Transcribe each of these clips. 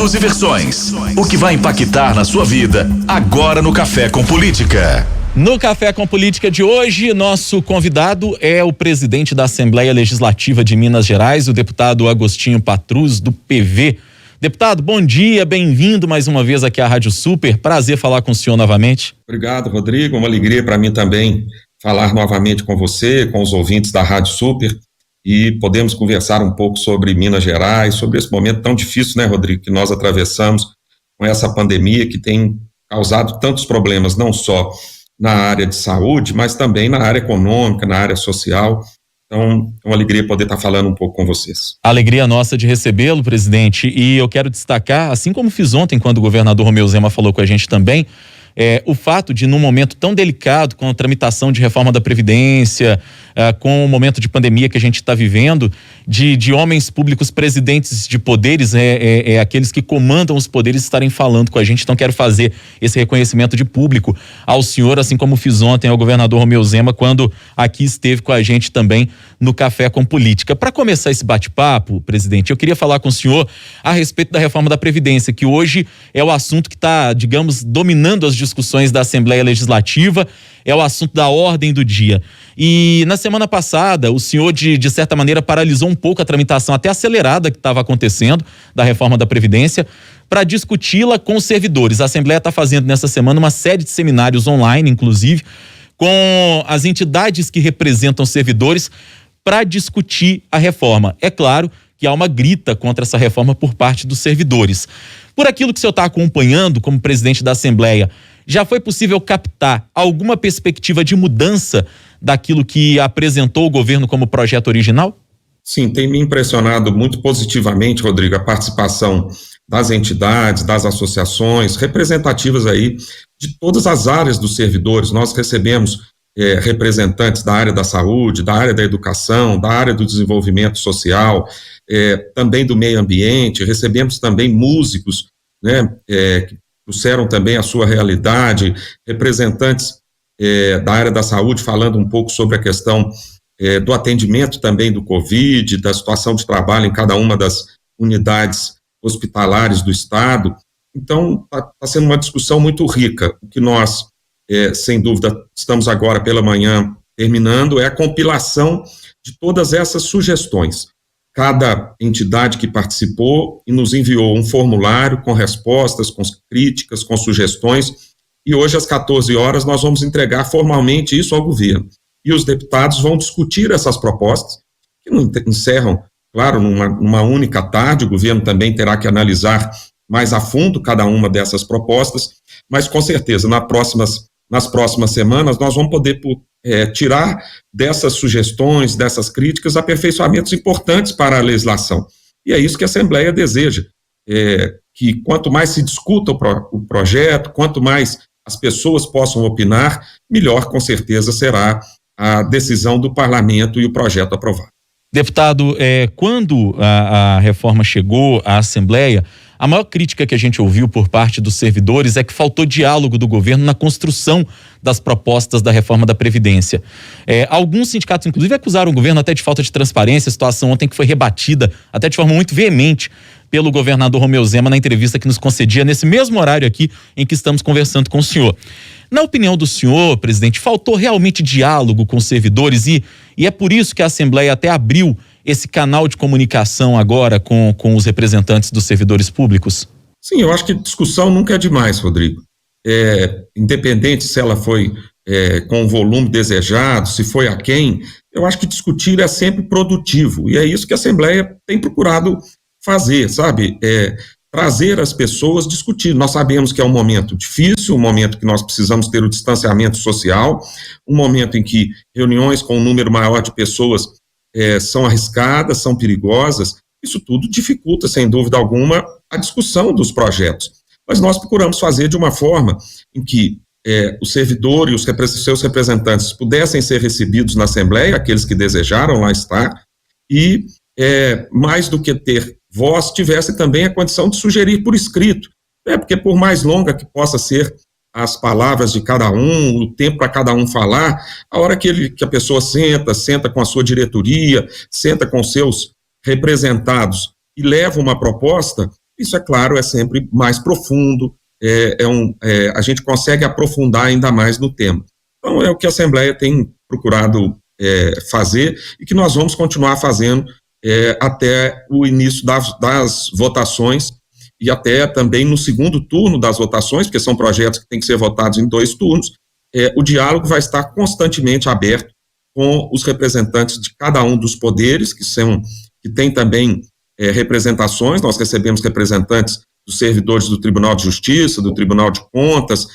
Fatos e versões. O que vai impactar na sua vida agora no Café com Política. No Café com Política de hoje, nosso convidado é o presidente da Assembleia Legislativa de Minas Gerais, o deputado Agostinho Patrus, do PV. Deputado, bom dia, bem-vindo mais uma vez aqui à Rádio Super. Prazer falar com o senhor novamente. Obrigado, Rodrigo. Uma alegria para mim também falar novamente com você, com os ouvintes da Rádio Super, e podemos conversar um pouco sobre Minas Gerais, sobre esse momento tão difícil, né, Rodrigo, que nós atravessamos com essa pandemia que tem causado tantos problemas, não só na área de saúde, mas também na área econômica, na área social. Então, é uma alegria poder estar falando um pouco com vocês. Alegria nossa de recebê-lo, presidente, e eu quero destacar, assim como fiz ontem, quando o governador Romeu Zema falou com a gente também, o fato de, num momento tão delicado, com a tramitação de reforma da Previdência, com o momento de pandemia que a gente está vivendo, de homens públicos presidentes de poderes, aqueles que comandam os poderes, estarem falando com a gente. Então, quero fazer esse reconhecimento de público ao senhor, assim como fiz ontem ao governador Romeu Zema, quando aqui esteve com a gente também no Café com Política. Para começar esse bate-papo, presidente, eu queria falar com o senhor a respeito da reforma da Previdência, que hoje é o assunto que está, digamos, dominando as discussões da Assembleia Legislativa, é o assunto da ordem do dia. E na semana passada, o senhor, de certa maneira, paralisou um pouco a tramitação até acelerada que estava acontecendo da reforma da Previdência para discuti-la com os servidores. A Assembleia está fazendo nessa semana uma série de seminários online, inclusive, com as entidades que representam servidores para discutir a reforma. É claro que há uma grita contra essa reforma por parte dos servidores. Por aquilo que o senhor está acompanhando como presidente da Assembleia, já foi possível captar alguma perspectiva de mudança daquilo que apresentou o governo como projeto original? Sim, tem me impressionado muito positivamente, Rodrigo, a participação das entidades, das associações representativas aí de todas as áreas dos servidores. Nós recebemos representantes da área da saúde, da área da educação, da área do desenvolvimento social, também do meio ambiente, recebemos também músicos, né, que trouxeram também a sua realidade, representantes da área da saúde falando um pouco sobre a questão do atendimento também do Covid, da situação de trabalho em cada uma das unidades hospitalares do Estado. Então, está sendo uma discussão muito rica. O que nós, sem dúvida, estamos agora pela manhã terminando é a compilação de todas essas sugestões. Cada entidade que participou e nos enviou um formulário com respostas, com críticas, com sugestões, e hoje às 14 horas nós vamos entregar formalmente isso ao governo. E os deputados vão discutir essas propostas, que não encerram, claro, numa única tarde. O governo também terá que analisar mais a fundo cada uma dessas propostas, mas com certeza nas próximas semanas nós vamos poder tirar dessas sugestões, dessas críticas, aperfeiçoamentos importantes para a legislação. E é isso que a Assembleia deseja, que quanto mais se discuta o projeto, quanto mais as pessoas possam opinar, melhor com certeza será a decisão do parlamento e o projeto aprovado. Deputado, quando a reforma chegou à Assembleia, a maior crítica que a gente ouviu por parte dos servidores é que faltou diálogo do governo na construção das propostas da reforma da Previdência. Alguns sindicatos, inclusive, acusaram o governo até de falta de transparência. A situação ontem que foi rebatida até de forma muito veemente pelo governador Romeu Zema na entrevista que nos concedia nesse mesmo horário aqui em que estamos conversando com o senhor. Na opinião do senhor, presidente, faltou realmente diálogo com os servidores e é por isso que a Assembleia até abriu esse canal de comunicação agora com os representantes dos servidores públicos? Sim, eu acho que discussão nunca é demais, Rodrigo. Independente se ela foi com o volume desejado, se foi aquém, eu acho que discutir é sempre produtivo, e é isso que a Assembleia tem procurado fazer, sabe? Trazer as pessoas, discutir. Nós sabemos que é um momento difícil, um momento que nós precisamos ter o distanciamento social, um momento em que reuniões com um número maior de pessoas são arriscadas, são perigosas. Isso tudo dificulta, sem dúvida alguma, a discussão dos projetos. Mas nós procuramos fazer de uma forma em que o servidor e os seus representantes pudessem ser recebidos na Assembleia, aqueles que desejaram lá estar, e mais do que ter voz, tivesse também a condição de sugerir por escrito, porque por mais longa que possa ser as palavras de cada um, o tempo para cada um falar, a hora que a pessoa senta com a sua diretoria, senta com seus representados e leva uma proposta, Isso, é claro, é sempre mais profundo, a gente consegue aprofundar ainda mais no tema. Então, é o que a Assembleia tem procurado fazer e que nós vamos continuar fazendo até o início das votações e até também no segundo turno das votações, porque são projetos que têm que ser votados em 2 turnos. O diálogo vai estar constantemente aberto com os representantes de cada um dos poderes, que tem também representações. Nós recebemos representantes dos servidores do Tribunal de Justiça, do Tribunal de Contas,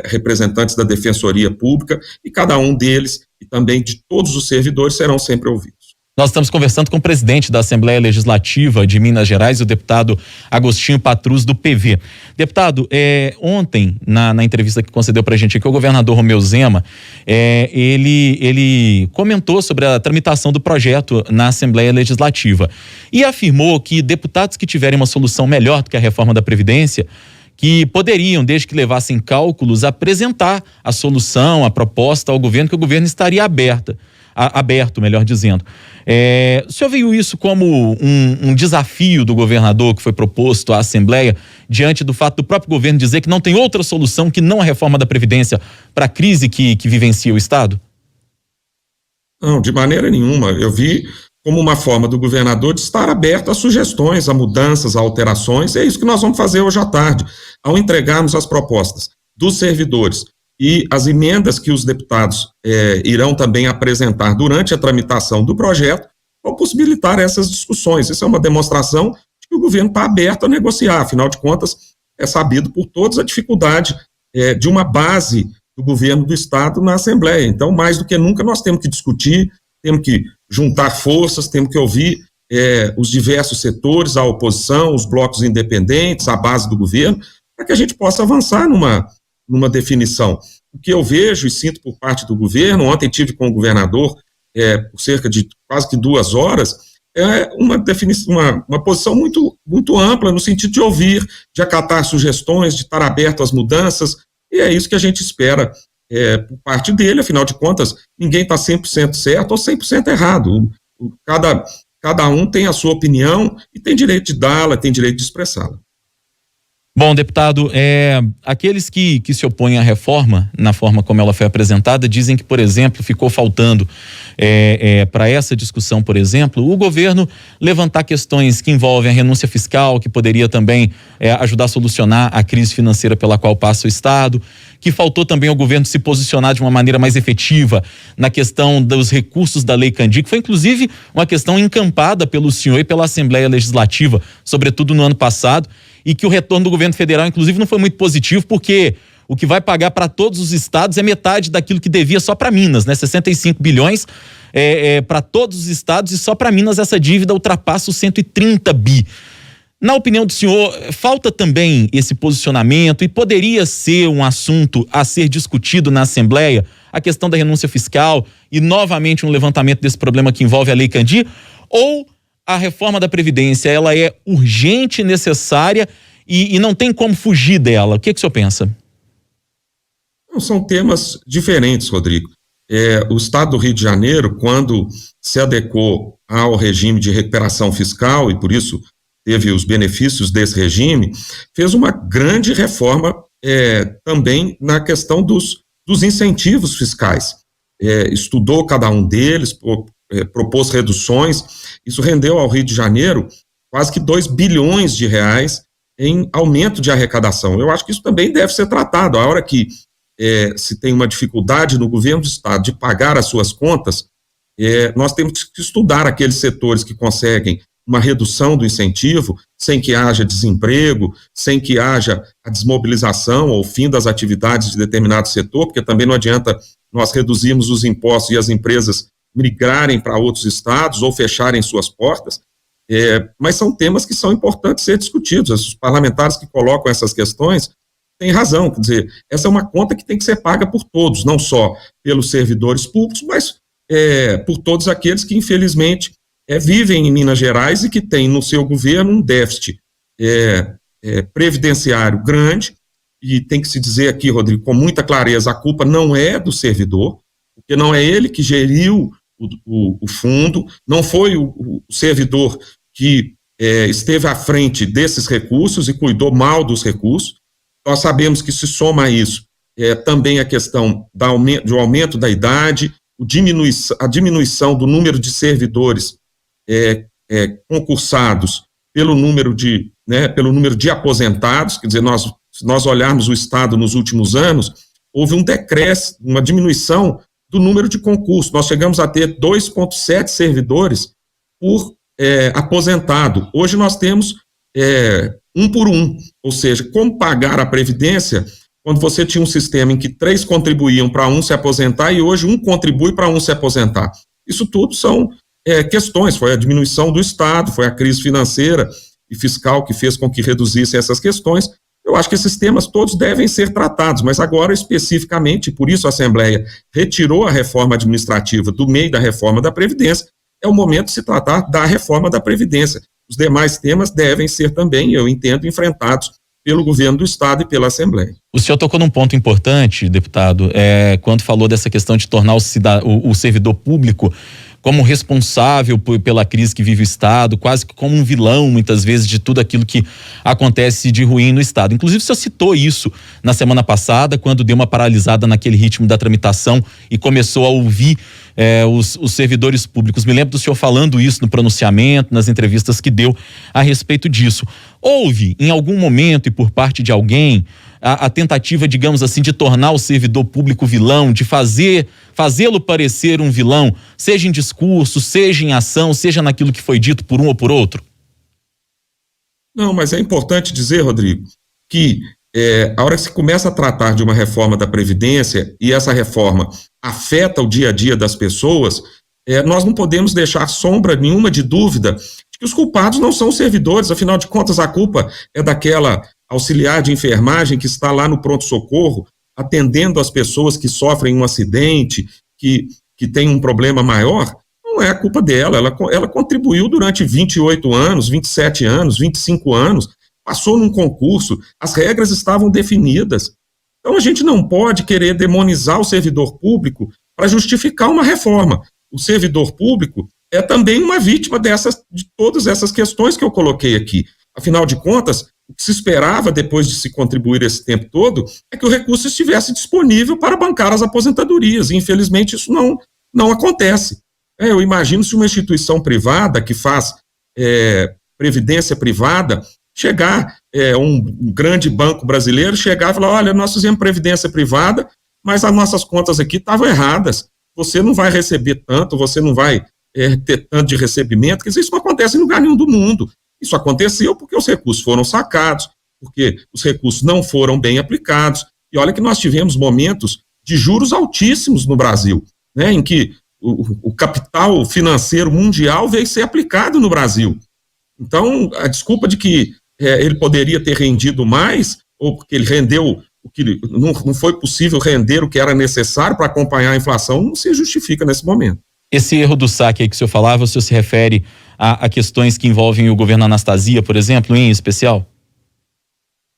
representantes da Defensoria Pública, e cada um deles, e também de todos os servidores, serão sempre ouvidos. Nós estamos conversando com o presidente da Assembleia Legislativa de Minas Gerais, o deputado Agostinho Patrus, do PV. Deputado, ontem, na entrevista que concedeu para a gente aqui, o governador Romeu Zema, ele comentou sobre a tramitação do projeto na Assembleia Legislativa e afirmou que deputados que tiverem uma solução melhor do que a reforma da Previdência, que poderiam, desde que levassem cálculos, apresentar a solução, a proposta ao governo, que o governo estaria aberto, melhor dizendo. O senhor viu isso como um desafio do governador que foi proposto à Assembleia, diante do fato do próprio governo dizer que não tem outra solução que não a reforma da Previdência para a crise que vivencia o Estado? Não, de maneira nenhuma. Eu vi como uma forma do governador de estar aberto a sugestões, a mudanças, a alterações. É isso que nós vamos fazer hoje à tarde, ao entregarmos as propostas dos servidores e as emendas que os deputados irão também apresentar durante a tramitação do projeto, vão possibilitar essas discussões. Isso é uma demonstração de que o governo está aberto a negociar. Afinal de contas, é sabido por todos a dificuldade de uma base do governo do Estado na Assembleia. Então, mais do que nunca, nós temos que discutir, temos que juntar forças, temos que ouvir os diversos setores, a oposição, os blocos independentes, a base do governo, para que a gente possa avançar numa definição. O que eu vejo e sinto por parte do governo, ontem tive com o governador por cerca de quase que 2 horas, uma posição muito, muito ampla, no sentido de ouvir, de acatar sugestões, de estar aberto às mudanças, e é isso que a gente espera por parte dele. Afinal de contas, ninguém está 100% certo ou 100% errado. Cada um tem a sua opinião e tem direito de dá-la, tem direito de expressá-la. Bom, deputado, aqueles que se opõem à reforma, na forma como ela foi apresentada, dizem que, por exemplo, ficou faltando para essa discussão, por exemplo, o governo levantar questões que envolvem a renúncia fiscal, que poderia também ajudar a solucionar a crise financeira pela qual passa o Estado, que faltou também ao governo se posicionar de uma maneira mais efetiva na questão dos recursos da Lei Candir, que foi inclusive uma questão encampada pelo senhor e pela Assembleia Legislativa, sobretudo no ano passado, e que o retorno do governo federal, inclusive, não foi muito positivo, porque o que vai pagar para todos os estados é metade daquilo que devia só para Minas, né? 65 bilhões para todos os estados, e só para Minas essa dívida ultrapassa os 130 bi. Na opinião do senhor, falta também esse posicionamento, e poderia ser um assunto a ser discutido na Assembleia, a questão da renúncia fiscal e novamente um levantamento desse problema que envolve a Lei Candir, ou a reforma da Previdência, ela é urgente, necessária e não tem como fugir dela? O que o senhor pensa? São temas diferentes, Rodrigo. O Estado do Rio de Janeiro, quando se adequou ao regime de recuperação fiscal, e por isso teve os benefícios desse regime, fez uma grande reforma também na questão dos incentivos fiscais. Estudou cada um deles, propôs reduções. Isso rendeu ao Rio de Janeiro quase que 2 bilhões de reais em aumento de arrecadação. Eu acho que isso também deve ser tratado. A hora que se tem uma dificuldade no governo do Estado de pagar as suas contas, nós temos que estudar aqueles setores que conseguem uma redução do incentivo, sem que haja desemprego, sem que haja a desmobilização ou o fim das atividades de determinado setor, porque também não adianta nós reduzirmos os impostos e as empresas migrarem para outros estados ou fecharem suas portas, mas são temas que são importantes ser discutidos. Os parlamentares que colocam essas questões têm razão, quer dizer, essa é uma conta que tem que ser paga por todos, não só pelos servidores públicos, mas por todos aqueles que, infelizmente, vivem em Minas Gerais e que têm no seu governo um déficit previdenciário grande. E tem que se dizer aqui, Rodrigo, com muita clareza, a culpa não é do servidor, porque não é ele que geriu o fundo, não foi o servidor que esteve à frente desses recursos e cuidou mal dos recursos. Nós sabemos que se soma a isso também a questão do aumento da idade, a diminuição do número de servidores concursados pelo número de aposentados. Quer dizer, se nós olharmos o Estado nos últimos anos, houve um decréscimo, uma diminuição do número de concursos. Nós chegamos a ter 2,7 servidores por aposentado. Hoje nós temos 1 por 1, ou seja, como pagar a Previdência quando você tinha um sistema em que 3 contribuíam para um se aposentar e hoje 1 contribui para um se aposentar. Isso tudo são questões, foi a diminuição do Estado, foi a crise financeira e fiscal que fez com que reduzissem essas questões. Eu acho que esses temas todos devem ser tratados, mas agora especificamente, por isso a Assembleia retirou a reforma administrativa do meio da reforma da Previdência, é o momento de se tratar da reforma da Previdência. Os demais temas devem ser também, eu entendo, enfrentados pelo governo do Estado e pela Assembleia. O senhor tocou num ponto importante, deputado, quando falou dessa questão de tornar o servidor público como responsável pela crise que vive o Estado, quase que como um vilão, muitas vezes, de tudo aquilo que acontece de ruim no Estado. Inclusive, o senhor citou isso na semana passada, quando deu uma paralisada naquele ritmo da tramitação e começou a ouvir os servidores públicos. Me lembro do senhor falando isso no pronunciamento, nas entrevistas que deu a respeito disso. Houve, em algum momento e por parte de alguém, a tentativa, digamos assim, de tornar o servidor público vilão, de fazê-lo parecer um vilão, seja em discurso, seja em ação, seja naquilo que foi dito por um ou por outro? Não, mas é importante dizer, Rodrigo, que a hora que se começa a tratar de uma reforma da Previdência e essa reforma afeta o dia a dia das pessoas, nós não podemos deixar sombra nenhuma de dúvida de que os culpados não são os servidores. Afinal de contas, a culpa é daquela auxiliar de enfermagem que está lá no pronto-socorro, atendendo as pessoas que sofrem um acidente, que tem um problema maior. Não é a culpa dela, ela contribuiu durante 28 anos, 27 anos, 25 anos, passou num concurso, as regras estavam definidas. Então a gente não pode querer demonizar o servidor público para justificar uma reforma. O servidor público é também uma vítima de todas essas questões que eu coloquei aqui. Afinal de contas, o que se esperava depois de se contribuir esse tempo todo é que o recurso estivesse disponível para bancar as aposentadorias, e infelizmente isso não acontece. Eu imagino se uma instituição privada que faz previdência privada chegar, um grande banco brasileiro chegar e falar: olha, nós fizemos previdência privada, mas as nossas contas aqui estavam erradas, você não vai receber tanto, você não vai ter tanto de recebimento. Quer dizer, isso não acontece em lugar nenhum do mundo. Isso aconteceu porque os recursos foram sacados, porque os recursos não foram bem aplicados. E olha que nós tivemos momentos de juros altíssimos no Brasil, né, em que o capital financeiro mundial veio ser aplicado no Brasil. Então, a desculpa de que ele poderia ter rendido mais, ou porque ele rendeu o que não foi possível render o que era necessário para acompanhar a inflação, não se justifica nesse momento. Esse erro do saque aí que o senhor falava, o senhor se refere a questões que envolvem o governo Anastasia, por exemplo, em especial?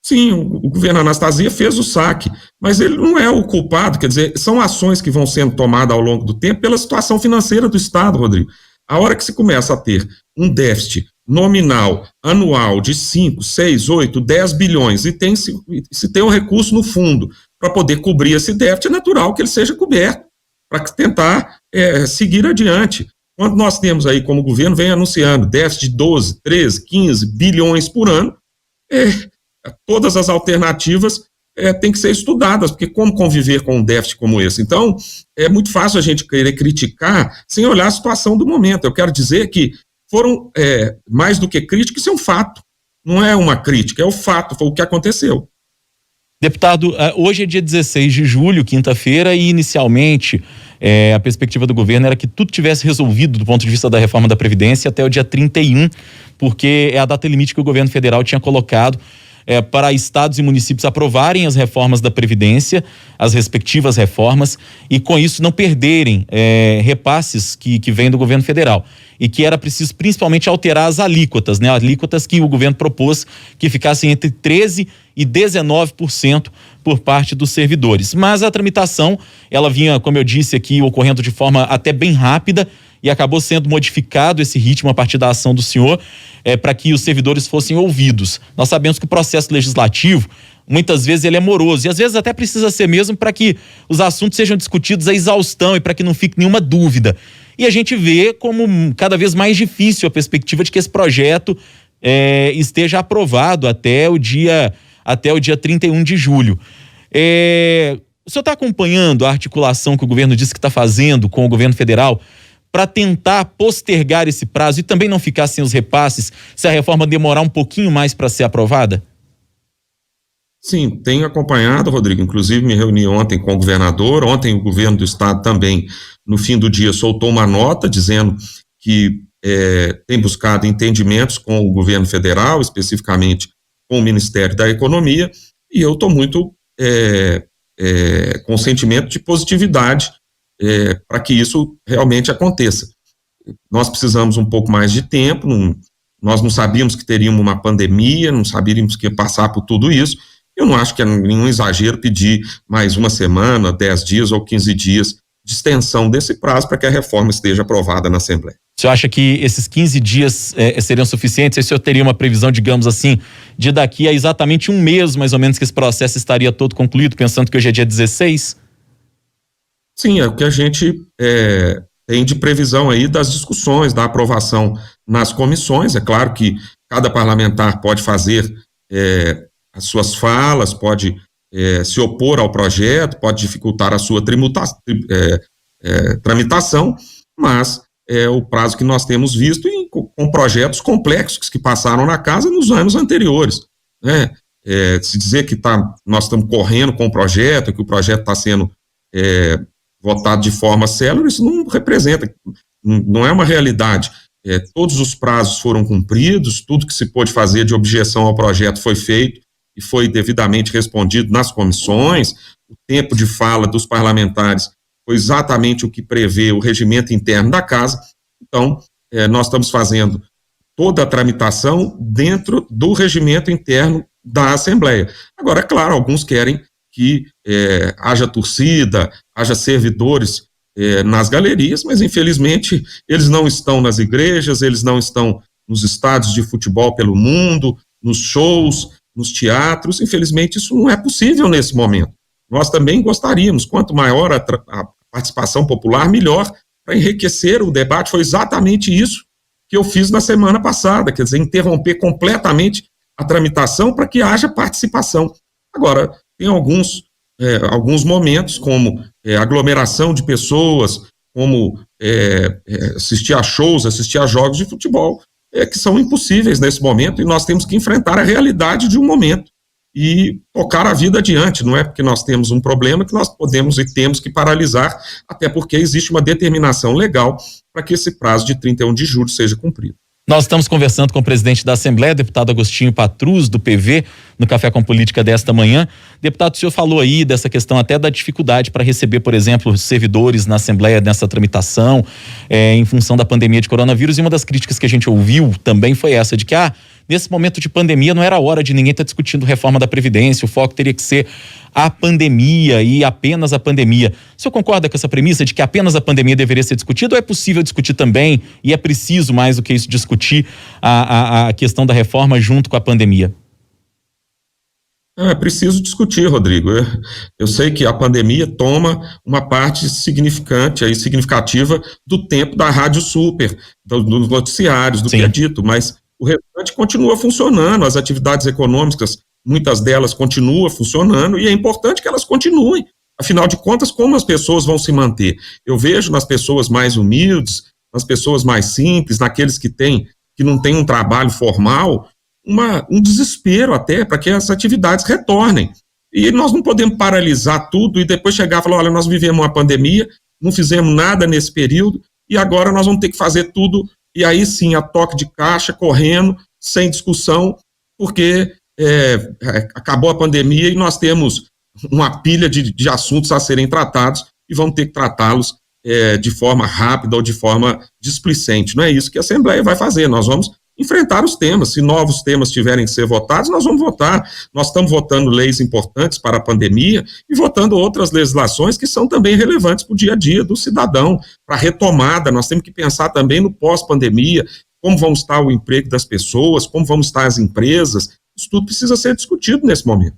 Sim, o governo Anastasia fez o saque, mas ele não é o culpado. Quer dizer, são ações que vão sendo tomadas ao longo do tempo pela situação financeira do Estado, Rodrigo. A hora que se começa a ter um déficit nominal anual de 5, 6, 8, 10 bilhões e se tem um recurso no fundo para poder cobrir esse déficit, é natural que ele seja coberto para tentar seguir adiante. Quando nós temos aí, como o governo vem anunciando, déficit de 12, 13, 15 bilhões por ano, todas as alternativas têm que ser estudadas, porque como conviver com um déficit como esse? Então, é muito fácil a gente querer criticar sem olhar a situação do momento. Eu quero dizer que foram, mais do que crítica, isso é um fato. Não é uma crítica, é o fato, foi o que aconteceu. Deputado, hoje é dia 16 de julho, quinta-feira, e inicialmente a perspectiva do governo era que tudo tivesse resolvido do ponto de vista da reforma da Previdência até o dia 31, porque é a data limite que o governo federal tinha colocado para estados e municípios aprovarem as reformas da Previdência, as respectivas reformas, e com isso não perderem repasses que vêm do governo federal. E que era preciso principalmente alterar as alíquotas, né? Alíquotas que o governo propôs que ficassem entre 13% e 19% por parte dos servidores. Mas a tramitação, ela vinha, como eu disse aqui, ocorrendo de forma até bem rápida, e acabou sendo modificado esse ritmo a partir da ação do senhor para que os servidores fossem ouvidos. Nós sabemos que o processo legislativo, muitas vezes ele é moroso e às vezes até precisa ser mesmo para que os assuntos sejam discutidos à exaustão e para que não fique nenhuma dúvida. E a gente vê como cada vez mais difícil a perspectiva de que esse projeto esteja aprovado até o dia 31 de julho. O senhor está acompanhando a articulação que o governo disse que está fazendo com o governo federal para tentar postergar esse prazo e também não ficar sem os repasses se a reforma demorar um pouquinho mais para ser aprovada? Sim, tenho acompanhado, Rodrigo, inclusive me reuni ontem com o governador, ontem o governo do estado também, no fim do dia, soltou uma nota dizendo que tem buscado entendimentos com o governo federal, especificamente com o Ministério da Economia, e eu estou muito com sentimento de positividade para que isso realmente aconteça. Nós precisamos um pouco mais de tempo, nós não sabíamos que teríamos uma pandemia, não sabíamos que ia passar por tudo isso. Eu não acho que é nenhum exagero pedir mais uma semana, 10 dias ou 15 dias de extensão desse prazo para que a reforma esteja aprovada na Assembleia. O senhor acha que esses 15 dias seriam suficientes? O senhor teria uma previsão, digamos assim, de daqui a exatamente um mês, mais ou menos, que esse processo estaria todo concluído, pensando que hoje é dia 16? Sim, é o que a gente tem de previsão aí das discussões, da aprovação nas comissões. É claro que cada parlamentar pode fazer as suas falas, pode se opor ao projeto, pode dificultar a sua tramitação, mas é o prazo que nós temos visto com projetos complexos que passaram na casa nos anos anteriores, né? Se dizer que nós estamos correndo com o projeto, que o projeto está sendo votado de forma célere, isso não representa, não é uma realidade. Todos os prazos foram cumpridos, tudo que se pôde fazer de objeção ao projeto foi feito e foi devidamente respondido nas comissões. O tempo de fala dos parlamentares foi exatamente o que prevê o regimento interno da casa. Então, nós estamos fazendo toda a tramitação dentro do regimento interno da Assembleia. Agora, é claro, alguns querem que haja torcida, haja servidores nas galerias, mas infelizmente eles não estão nas igrejas, eles não estão nos estádios de futebol pelo mundo, nos shows, nos teatros. Infelizmente isso não é possível nesse momento. Nós também gostaríamos, quanto maior a participação popular, melhor, para enriquecer o debate. Foi exatamente isso que eu fiz na semana passada, quer dizer, interromper completamente a tramitação para que haja participação. Agora, tem alguns momentos, como aglomeração de pessoas, como assistir a shows, assistir a jogos de futebol, que são impossíveis nesse momento, e nós temos que enfrentar a realidade de um momento e tocar a vida adiante. Não é porque nós temos um problema que nós podemos e temos que paralisar, até porque existe uma determinação legal para que esse prazo de 31 de julho seja cumprido. Nós estamos conversando com o presidente da Assembleia, deputado Agostinho Patrus, do PV, no Café com Política desta manhã. Deputado, o senhor falou aí dessa questão até da dificuldade para receber, por exemplo, servidores na Assembleia nessa tramitação, em função da pandemia de coronavírus, e uma das críticas que a gente ouviu também foi essa, de que nesse momento de pandemia não era hora de ninguém estar discutindo reforma da Previdência, o foco teria que ser a pandemia e apenas a pandemia. O senhor concorda com essa premissa de que apenas a pandemia deveria ser discutida, ou é possível discutir também, e é preciso mais do que isso, discutir a questão da reforma junto com a pandemia? É preciso discutir, Rodrigo. Eu sei que a pandemia toma uma parte significante, significativa do tempo da Rádio Super, dos noticiários, do Sim. que é dito, mas o restante continua funcionando, as atividades econômicas, muitas delas continuam funcionando, e é importante que elas continuem. Afinal de contas, como as pessoas vão se manter? Eu vejo nas pessoas mais humildes, nas pessoas mais simples, naqueles que não têm um trabalho formal, um desespero até para que as atividades retornem. E nós não podemos paralisar tudo e depois chegar e falar, olha, nós vivemos uma pandemia, não fizemos nada nesse período e agora nós vamos ter que fazer tudo, e aí sim, a toque de caixa, correndo, sem discussão, porque acabou a pandemia e nós temos uma pilha de assuntos a serem tratados e vamos ter que tratá-los de forma rápida ou de forma displicente. Não é isso que a Assembleia vai fazer. Nós vamos enfrentar os temas. Se novos temas tiverem que ser votados, nós vamos votar. Nós estamos votando leis importantes para a pandemia e votando outras legislações que são também relevantes para o dia a dia do cidadão, para a retomada. Nós temos que pensar também no pós-pandemia, como vão estar o emprego das pessoas, como vão estar as empresas. Isso tudo precisa ser discutido nesse momento.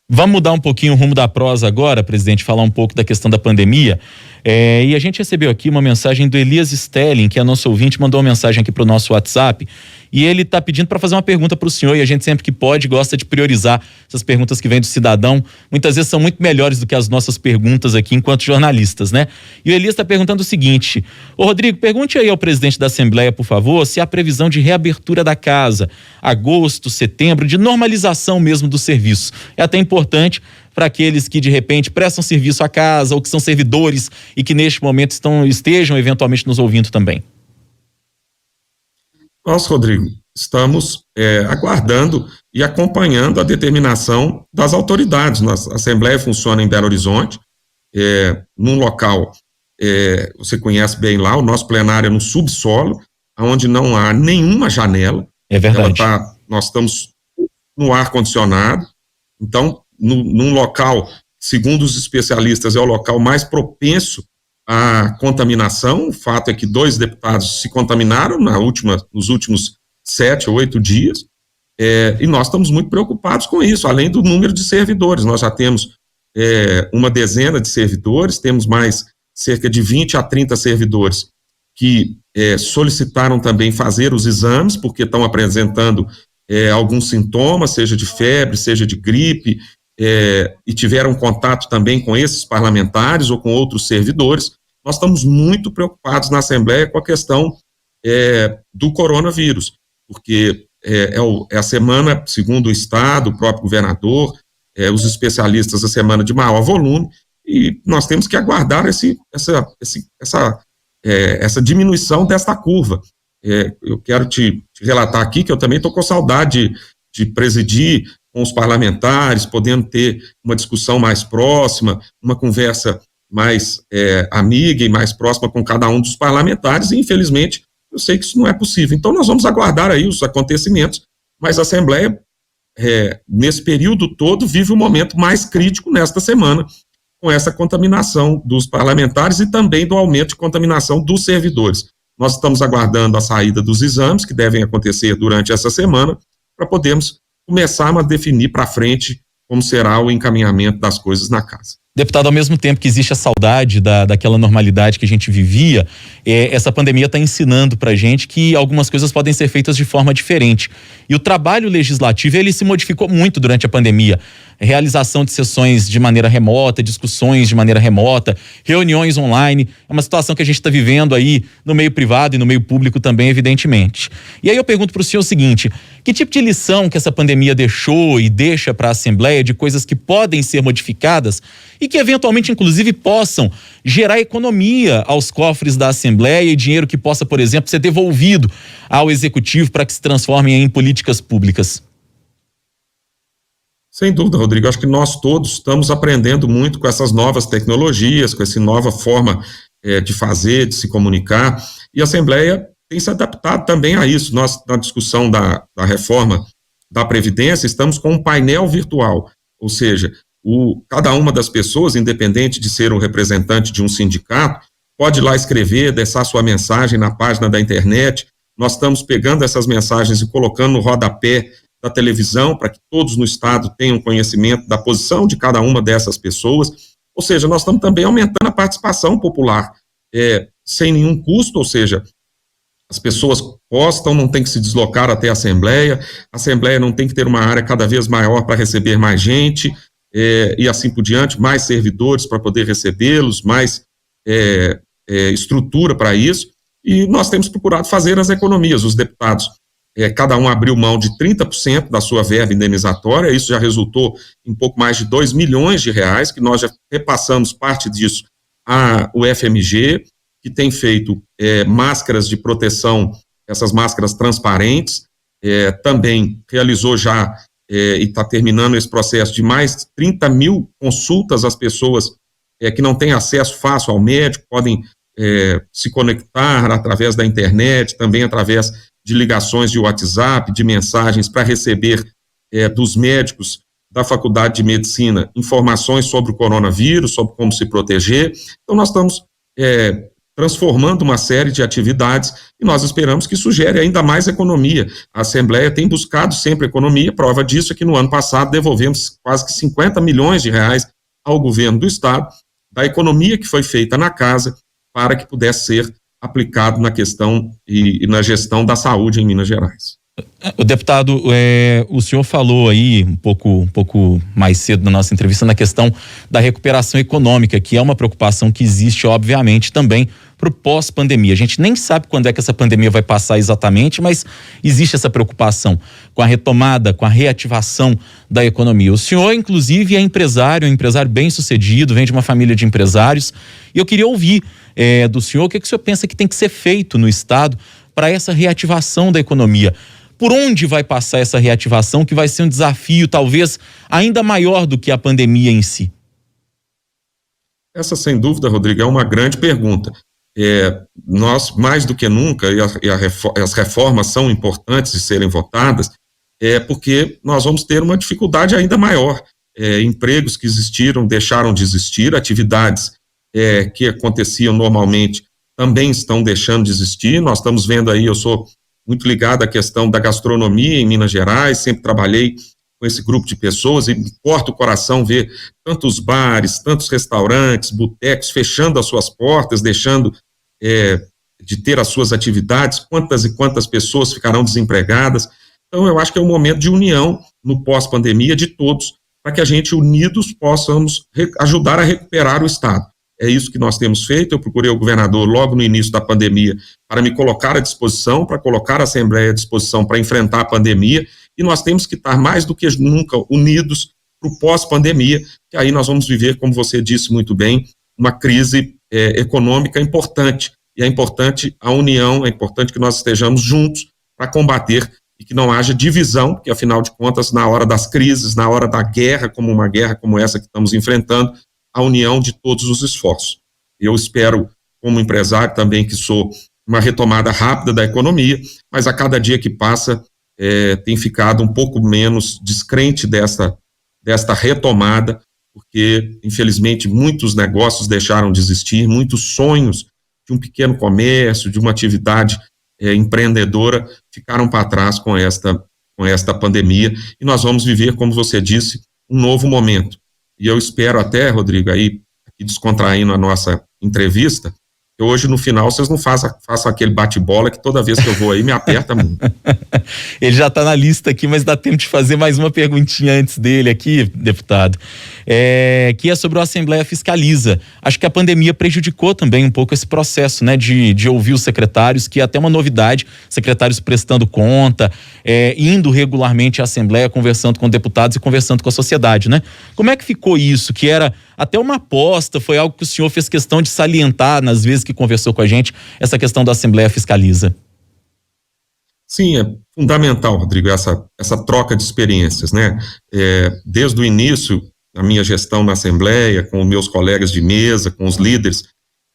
Vamos mudar um pouquinho o rumo da prosa agora, presidente, falar um pouco da questão da pandemia. E a gente recebeu aqui uma mensagem do Elias Stelling, que é nosso ouvinte, mandou uma mensagem aqui para o nosso WhatsApp, e ele está pedindo para fazer uma pergunta para o senhor, e a gente sempre que pode gosta de priorizar essas perguntas que vêm do cidadão, muitas vezes são muito melhores do que as nossas perguntas aqui enquanto jornalistas, né? E o Elias está perguntando o seguinte: ô Rodrigo, pergunte aí ao presidente da Assembleia, por favor, se há previsão de reabertura da casa, agosto, setembro, de normalização mesmo do serviço. É até importante para aqueles que de repente prestam serviço à casa ou que são servidores e que neste momento estejam eventualmente nos ouvindo também. Nós, Rodrigo, estamos aguardando e acompanhando a determinação das autoridades. A Assembleia funciona em Belo Horizonte, num local, você conhece bem lá, o nosso plenário é no subsolo, onde não há nenhuma janela. É verdade. Nós estamos no ar-condicionado, então, num local, segundo os especialistas, é o local mais propenso à contaminação. O fato é que 2 deputados se contaminaram nos últimos 7 ou 8 dias, e nós estamos muito preocupados com isso, além do número de servidores. Nós já temos uma dezena de servidores, temos mais cerca de 20 a 30 servidores que solicitaram também fazer os exames, porque estão apresentando alguns sintomas, seja de febre, seja de gripe, e tiveram contato também com esses parlamentares ou com outros servidores. Nós estamos muito preocupados na Assembleia com a questão do coronavírus, porque é a semana, segundo o Estado, o próprio governador, os especialistas, a semana de maior volume, e nós temos que aguardar essa diminuição desta curva. Eu quero te relatar aqui que eu também estou com saudade de presidir com os parlamentares, podendo ter uma discussão mais próxima, uma conversa mais amiga e mais próxima com cada um dos parlamentares, e infelizmente eu sei que isso não é possível. Então nós vamos aguardar aí os acontecimentos, mas a Assembleia, nesse período todo, vive um momento mais crítico nesta semana, com essa contaminação dos parlamentares e também do aumento de contaminação dos servidores. Nós estamos aguardando a saída dos exames, que devem acontecer durante essa semana, para podermos começar a definir para frente como será o encaminhamento das coisas na casa. Deputado, ao mesmo tempo que existe a saudade daquela normalidade que a gente vivia, essa pandemia está ensinando para a gente que algumas coisas podem ser feitas de forma diferente. E o trabalho legislativo, ele se modificou muito durante a pandemia. Realização de sessões de maneira remota, discussões de maneira remota, reuniões online. É uma situação que a gente está vivendo aí no meio privado e no meio público também, evidentemente. E aí eu pergunto para o senhor o seguinte: que tipo de lição que essa pandemia deixou e deixa para a Assembleia de coisas que podem ser modificadas e que eventualmente, inclusive, possam gerar economia aos cofres da Assembleia e dinheiro que possa, por exemplo, ser devolvido ao Executivo para que se transformem em políticas públicas? Sem dúvida, Rodrigo, acho que nós todos estamos aprendendo muito com essas novas tecnologias, com essa nova forma de fazer, de se comunicar, e a Assembleia tem se adaptado também a isso. Nós, na discussão da reforma da Previdência, estamos com um painel virtual, ou seja, cada uma das pessoas, independente de ser um representante de um sindicato, pode ir lá escrever, deixar sua mensagem na página da internet. Nós estamos pegando essas mensagens e colocando no rodapé da televisão, para que todos no Estado tenham conhecimento da posição de cada uma dessas pessoas. Ou seja, nós estamos também aumentando a participação popular, sem nenhum custo, ou seja, as pessoas postam, não tem que se deslocar até a Assembleia não tem que ter uma área cada vez maior para receber mais gente, e assim por diante, mais servidores para poder recebê-los, mais estrutura para isso, e nós temos procurado fazer as economias. Os deputados, cada um abriu mão de 30% da sua verba indenizatória, isso já resultou em pouco mais de R$2 milhões, que nós já repassamos parte disso ao FMG, que tem feito máscaras de proteção, essas máscaras transparentes, também realizou já e está terminando esse processo de mais 30 mil consultas às pessoas que não têm acesso fácil ao médico, podem se conectar através da internet, também através de ligações de WhatsApp, de mensagens para receber dos médicos da Faculdade de Medicina informações sobre o coronavírus, sobre como se proteger. Então, nós estamos transformando uma série de atividades e nós esperamos que isso gere ainda mais economia. A Assembleia tem buscado sempre economia, prova disso é que no ano passado devolvemos quase que 50 milhões de reais ao governo do Estado, da economia que foi feita na casa para que pudesse ser aplicado na questão e na gestão da saúde em Minas Gerais. O deputado, o senhor falou aí um pouco mais cedo na nossa entrevista na questão da recuperação econômica, que é uma preocupação que existe, obviamente, também para o pós-pandemia. A gente nem sabe quando é que essa pandemia vai passar exatamente, mas existe essa preocupação com a retomada, com a reativação da economia. O senhor, inclusive, é empresário, um empresário bem-sucedido, vem de uma família de empresários, e eu queria ouvir do senhor o que o senhor pensa que tem que ser feito no Estado para essa reativação da economia. Por onde vai passar essa reativação, que vai ser um desafio talvez ainda maior do que a pandemia em si? Essa, sem dúvida, Rodrigo, é uma grande pergunta. Nós, mais do que nunca, as reformas são importantes de serem votadas, porque nós vamos ter uma dificuldade ainda maior. Empregos que existiram deixaram de existir, atividades que aconteciam normalmente também estão deixando de existir. Nós estamos vendo aí, eu sou muito ligado à questão da gastronomia em Minas Gerais, sempre trabalhei com esse grupo de pessoas e me corta o coração ver tantos bares, tantos restaurantes, botecos fechando as suas portas, deixando de ter as suas atividades, quantas e quantas pessoas ficarão desempregadas. Então, eu acho que é um momento de união no pós-pandemia de todos, para que a gente, unidos, possamos ajudar a recuperar o Estado. É isso que nós temos feito. Eu procurei o governador logo no início da pandemia para me colocar à disposição, para colocar a Assembleia à disposição para enfrentar a pandemia, e nós temos que estar mais do que nunca unidos para o pós-pandemia, que aí nós vamos viver, como você disse muito bem, uma crise econômica importante, e é importante a união, é importante que nós estejamos juntos para combater e que não haja divisão, porque afinal de contas, na hora das crises, na hora da guerra, como uma guerra como essa que estamos enfrentando, a união de todos os esforços. Eu espero, como empresário também, que sou uma retomada rápida da economia, mas a cada dia que passa tem ficado um pouco menos descrente desta retomada, porque, infelizmente, muitos negócios deixaram de existir, muitos sonhos de um pequeno comércio, de uma atividade empreendedora, ficaram para trás com esta pandemia, e nós vamos viver, como você disse, um novo momento. E eu espero até, Rodrigo, aí, aqui descontraindo a nossa entrevista, que hoje, no final, vocês não façam aquele bate-bola que toda vez que eu vou aí me aperta muito. Ele já está na lista aqui, mas dá tempo de fazer mais uma perguntinha antes dele aqui, deputado, que é sobre o Assembleia Fiscaliza. Acho que a pandemia prejudicou também um pouco esse processo, né, de ouvir os secretários, que é até uma novidade, secretários prestando conta, indo regularmente à Assembleia, conversando com deputados e conversando com a sociedade, né? Como é que ficou isso? Que era até uma aposta, foi algo que o senhor fez questão de salientar nas vezes que conversou com a gente, essa questão da Assembleia Fiscaliza. Sim, é fundamental, Rodrigo, essa troca de experiências, né? Desde o início da minha gestão na Assembleia, com os meus colegas de mesa, com os líderes,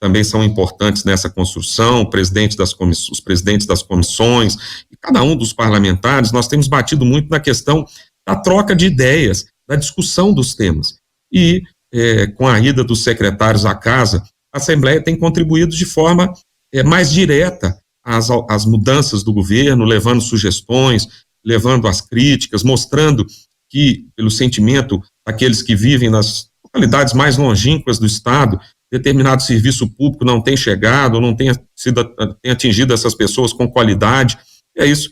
também são importantes nessa construção, os presidentes das comissões, e cada um dos parlamentares, nós temos batido muito na questão da troca de ideias, da discussão dos temas. E, com a ida dos secretários à casa, a Assembleia tem contribuído de forma mais direta às mudanças do governo, levando sugestões, levando as críticas, mostrando que, pelo sentimento daqueles que vivem nas localidades mais longínquas do Estado, determinado serviço público não tem chegado, não tem atingido essas pessoas com qualidade. É isso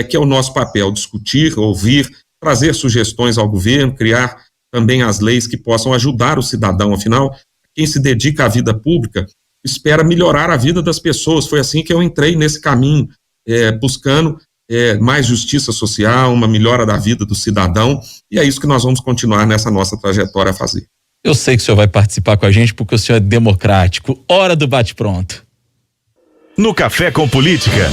que é o nosso papel, discutir, ouvir, trazer sugestões ao governo, criar também as leis que possam ajudar o cidadão. Afinal, quem se dedica à vida pública espera melhorar a vida das pessoas. Foi assim que eu entrei nesse caminho, buscando mais justiça social, uma melhora da vida do cidadão, e é isso que nós vamos continuar nessa nossa trajetória a fazer. Eu sei que o senhor vai participar com a gente porque o senhor é democrático. Hora do bate-pronto. No Café com Política.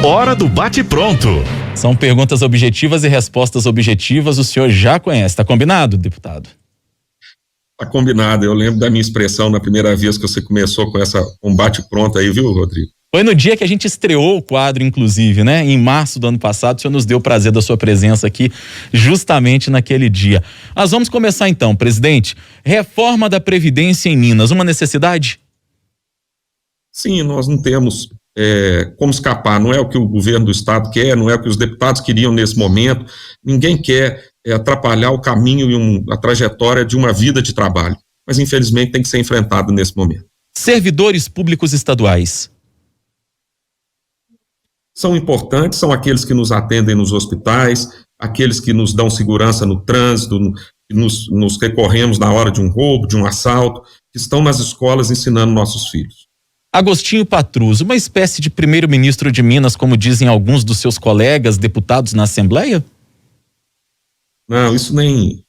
Hora do bate-pronto. São perguntas objetivas e respostas objetivas. O senhor já conhece. Tá combinado, deputado? Tá combinado. Eu lembro da minha expressão na primeira vez que você começou com um bate-pronto aí, viu, Rodrigo? Foi no dia que a gente estreou o quadro, inclusive, né? Em março do ano passado, o senhor nos deu o prazer da sua presença aqui, justamente naquele dia. Nós vamos começar então, presidente. Reforma da Previdência em Minas, uma necessidade? Sim, nós não temos como escapar, não é o que o governo do estado quer, não é o que os deputados queriam nesse momento, ninguém quer atrapalhar o caminho e a trajetória de uma vida de trabalho, mas infelizmente tem que ser enfrentado nesse momento. Servidores públicos estaduais. São importantes, são aqueles que nos atendem nos hospitais, aqueles que nos dão segurança no trânsito, que nos recorremos na hora de um roubo, de um assalto, que estão nas escolas ensinando nossos filhos. Agostinho Patrus, uma espécie de primeiro-ministro de Minas, como dizem alguns dos seus colegas deputados na Assembleia? Não, isso nem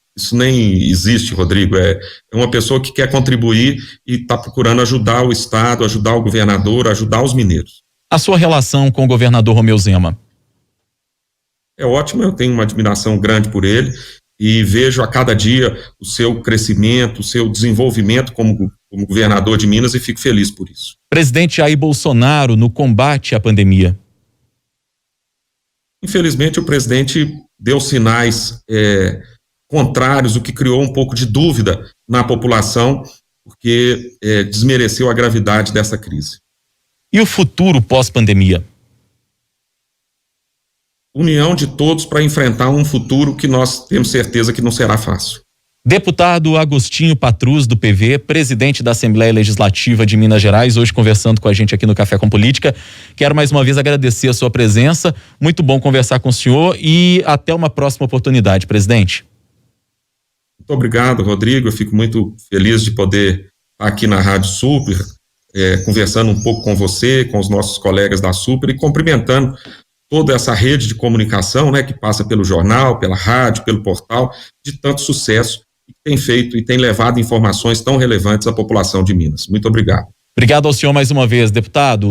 existe, Rodrigo. É uma pessoa que quer contribuir e está procurando ajudar o estado, ajudar o governador, ajudar os mineiros. A sua relação com o governador Romeu Zema? É ótimo, eu tenho uma admiração grande por ele e vejo a cada dia o seu crescimento, o seu desenvolvimento como governador de Minas e fico feliz por isso. Presidente Jair Bolsonaro no combate à pandemia. Infelizmente, o presidente deu sinais contrários, o que criou um pouco de dúvida na população, porque desmereceu a gravidade dessa crise. E o futuro pós-pandemia? União de todos para enfrentar um futuro que nós temos certeza que não será fácil. Deputado Agostinho Patrus, do PV, presidente da Assembleia Legislativa de Minas Gerais, hoje conversando com a gente aqui no Café com Política. Quero mais uma vez agradecer a sua presença. Muito bom conversar com o senhor e até uma próxima oportunidade, presidente. Muito obrigado, Rodrigo. Eu fico muito feliz de poder estar aqui na Rádio Super, conversando um pouco com você, com os nossos colegas da Super e cumprimentando toda essa rede de comunicação, né, que passa pelo jornal, pela rádio, pelo portal, de tanto sucesso que tem feito e tem levado informações tão relevantes à população de Minas. Muito obrigado. Obrigado ao senhor mais uma vez, deputado.